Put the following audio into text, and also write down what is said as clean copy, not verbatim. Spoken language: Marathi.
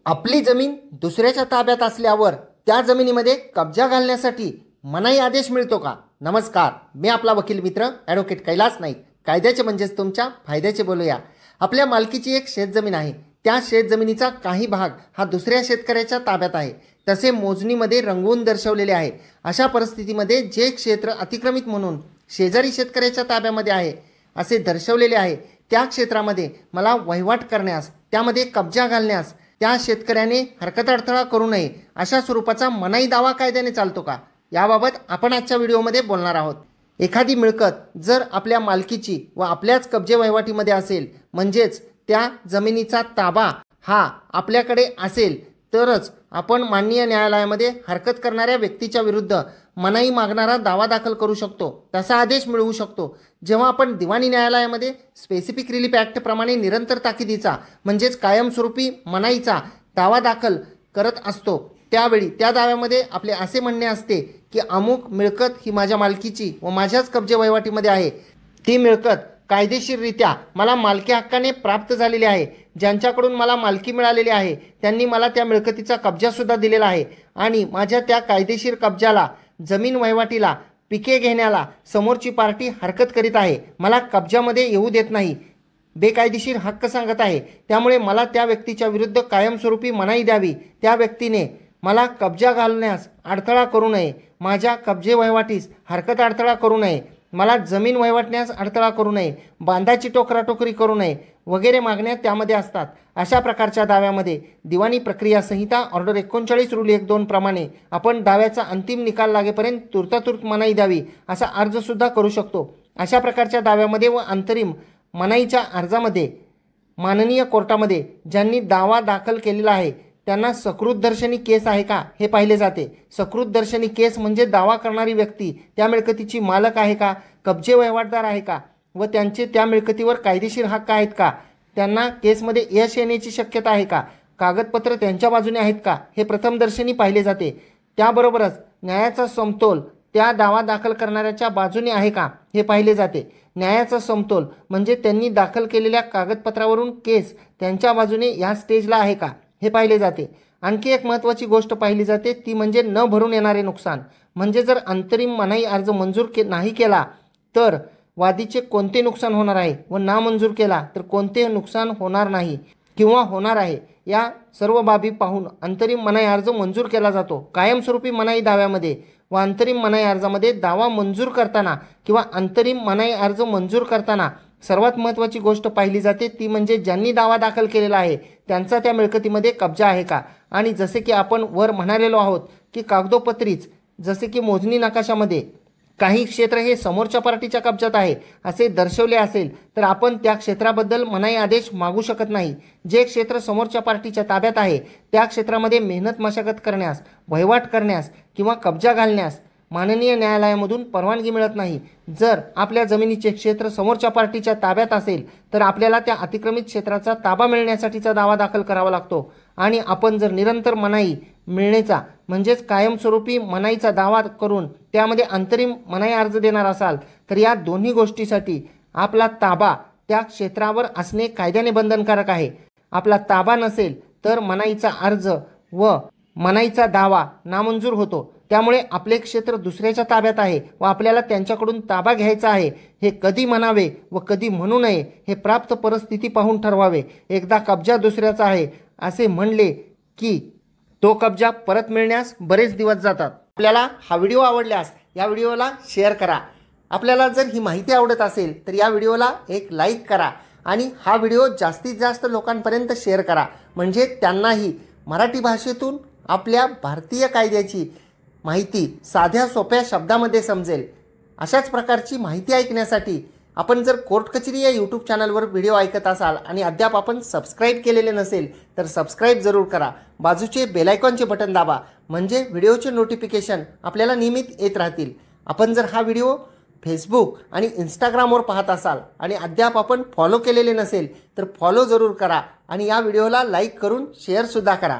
आपली जमीन दुसऱ्याच्या ताब्यात असल्यावर त्या जमिनीमध्ये कब्जा घालण्यासाठी मनाई आदेश मिळतो का? नमस्कार, मी आपला वकील मित्र ॲडव्होकेट कैलास नाईक. कायद्याचे म्हणजेच तुमच्या फायद्याचे बोलूया. आपल्या मालकीची एक शेतजमीन आहे. त्या शेतजमिनीचा काही भाग हा दुसऱ्या शेतकऱ्याच्या ताब्यात आहे. तसे मोजणीमध्ये रंगवून दर्शवलेले आहे. अशा परिस्थितीमध्ये जे क्षेत्र अतिक्रमित म्हणून शेजारी शेतकऱ्याच्या ताब्यामध्ये आहे असे दर्शवलेले आहे, त्या क्षेत्रामध्ये मला वहिवाट करण्यास, त्यामध्ये कब्जा घालण्यास त्या शेतकऱ्याने हरकत अडथळा करू नये अशा स्वरूपाचा मनाई दावा कायद्याने चालतो का, याबाबत आपण आजच्या व्हिडिओमध्ये बोलणार आहोत. एखादी मिळकत जर आपल्या मालकीची व आपल्याच कब्जे वहिवाटीमध्ये असेल, म्हणजेच त्या जमिनीचा ताबा हा आपल्याकडे असेल, तरच आपण माननीय न्यायालयामध्ये हरकत करणाऱ्या व्यक्तीच्या विरुद्ध मनाई मागणारा दावा दाखल करू शकतो, तसा आदेश मिळवू शकतो. जेव्हा आपण दिवाणी न्यायालयामध्ये स्पेसिफिक रिलीफ ॲक्ट प्रमाणे निरंतर ताकिदीचा म्हणजेच कायमस्वरूपी मनाईचा दावा दाखल करत असतो, त्यावेळी त्या दाव्यामध्ये आपले असे म्हणणे असते की अमुक मिळकत ही माझ्या मालकीची व माझ्याच कब्जे वहिवाटीमध्ये आहे. ती मिळकत कायदेशीररित्या मला मालकी हक्काने प्राप्त झालेली आहे. ज्यांच्याकडून मला मालकी मिळालेली आहे त्यांनी मला त्या मिळकतीचा कब्जासुद्धा दिलेला आहे आणि माझ्या त्या कायदेशीर कब्जाला, जमीन वहिवाटीला, पिके घेण्याला समोरची पार्टी हरकत करीत आहे, मला कब्जामध्ये येऊ देत नाही, बेकायदेशीर हक्क सांगत आहे. त्यामुळे मला त्या व्यक्तीच्या विरुद्ध कायमस्वरूपी मनाई द्यावी. त्या व्यक्तीने मला कब्जा घालण्यास अडथळा करू नये, माझ्या कब्जे वहिवाटीस हरकत अडथळा करू नये, मला जमीन वहिवाटण्यास अडथळा करू नये, बांधाची टोकराटोकरी करू नये वगैरे मागण्या त्यामध्ये असतात. अशा प्रकारच्या दाव्यामध्ये दिवाणी प्रक्रिया संहिता ऑर्डर 39 रूल 1-2 प्रमाणे आपण दाव्याचा अंतिम निकाल लागेपर्यंत तुर्तातुर्त मनाई द्यावी असा अर्जसुद्धा करू शकतो. अशा प्रकारच्या दाव्यामध्ये व अंतरिम मनाईच्या अर्जामध्ये माननीय कोर्टामध्ये ज्यांनी दावा दाखल केलेला आहे त्यांना सकृत दर्शनी केस आहे का हे पाहिले जाते. सकृत दर्शनी केस म्हणजे दावा करणारी व्यक्ती त्या मिळकतीची मालक आहे का, कब्जे वहिवाटदार आहे का व त्यांचे त्या मिळकतीवर कायदेशीर हक्क आहेत का, त्यांना केसमध्ये यश येण्याची शक्यता आहे का, कागदपत्र त्यांच्या बाजूने आहेत का, हे प्रथमदर्शनी पाहिले जाते. त्याबरोबरच न्यायाचा समतोल त्या दावा दाखल करणाऱ्याच्या बाजूने आहे का हे पाहिले जाते. न्यायाचा समतोल म्हणजे त्यांनी दाखल केलेल्या कागदपत्रावरून केस त्यांच्या बाजूने या स्टेजला आहे का हे पाहिले जाते. आणखी एक महत्त्वाची गोष्ट पाहिली जाते ती म्हणजे न भरून येणारे नुकसान. म्हणजे जर अंतरिम मनाई अर्ज मंजूर नाही केला तर वादीचे कोणते नुकसान होणार आहे व नामंजूर केला तर कोणते नुकसान होणार नाही किंवा होणार आहे, या सर्व बाबी पाहून अंतरिम मनाई अर्ज मंजूर केला जातो. कायमस्वरूपी मनाई दाव्यामध्ये व अंतरिम मनाई अर्जामध्ये दावा मंजूर करताना किंवा अंतरिम मनाई अर्ज मंजूर करताना सर्वात महत्त्वाची गोष्ट पाहिली जाते ती म्हणजे ज्यांनी दावा दाखल केलेला आहे त्यांचा त्या मिळकतीमध्ये कब्जा आहे का. आणि जसे की आपण वर म्हणालेलो आहोत की कागदोपत्रीच जसे की मोजणी नकाशामध्ये काही क्षेत्र हे समोरच्या पार्टीच्या कब्जात आहे असे दर्शवले असेल तर आपण त्या क्षेत्राबद्दल मनाई आदेश मागू शकत नाही. जे क्षेत्र समोरच्या पार्टीच्या ताब्यात आहे त्या क्षेत्रामध्ये मेहनत मशागत करण्यास, वहिवाट करण्यास किंवा कब्जा घालण्यास माननीय न्यायालयामधून परवानगी मिळत नाही. जर आपल्या जमिनीचे क्षेत्र समोरच्या पार्टीच्या ताब्यात असेल तर आपल्याला त्या अतिक्रमित क्षेत्राचा ताबा मिळण्यासाठीचा दावा दाखल करावा लागतो. आणि आपण जर निरंतर मनाई मिळण्याचा म्हणजेच कायमस्वरूपी मनाईचा दावा करून त्यामध्ये अंतरिम मनाई अर्ज देणार असाल तर या दोन्ही गोष्टीसाठी आपला ताबा त्या क्षेत्रावर असणे कायद्याने बंधनकारक आहे. आपला ताबा नसेल तर मनाईचा अर्ज व मनाईचा दावा नामंजूर होतो. त्यामुळे आपले क्षेत्र दुसऱ्याच्या ताब्यात आहे व आपल्याला त्यांच्याकडून ताबा घ्यायचा आहे. हे कधी म्हणावे व कधी म्हणू नये हे प्राप्त परिस्थिती पाहून ठरवावे. एकदा कब्जा दुसऱ्याचा आहे असे म्हणले की तो कब्जा परत मिळण्यास बरेच दिवस जातात. आपल्याला हा व्हिडिओ आवडल्यास या व्हिडिओला शेअर करा. आपल्याला जर ही माहिती आवडत असेल तर या व्हिडिओला एक लाईक करा आणि हा व्हिडिओ जास्तीत जास्त लोकांपर्यंत शेअर करा, म्हणजे त्यांनाही मराठी भाषेतून आपल्या भारतीय कायद्याची माहिती साध्या सोप्या शब्दामध्ये समजेल. अशाच प्रकारची माहिती ऐकण्यासाठी आपण जर कोर्ट कचेरी या यूट्यूब चॅनलवर व्हिडिओ ऐकत असाल आणि अद्याप आपण सबस्क्राईब केलेले नसेल तर सबस्क्राईब जरूर करा. बाजूचे बेल आयकॉनचे बटन दाबा, म्हणजे व्हिडिओचे नोटिफिकेशन आपल्याला नियमित येत राहतील. आपण जर हा व्हिडिओ फेसबुक आणि इंस्टाग्रामवर पाहत असाल आणि अद्याप आपण फॉलो केलेले नसेल तर फॉलो जरूर करा आणि या व्हिडिओला लाईक करून शेअरसुद्धा करा.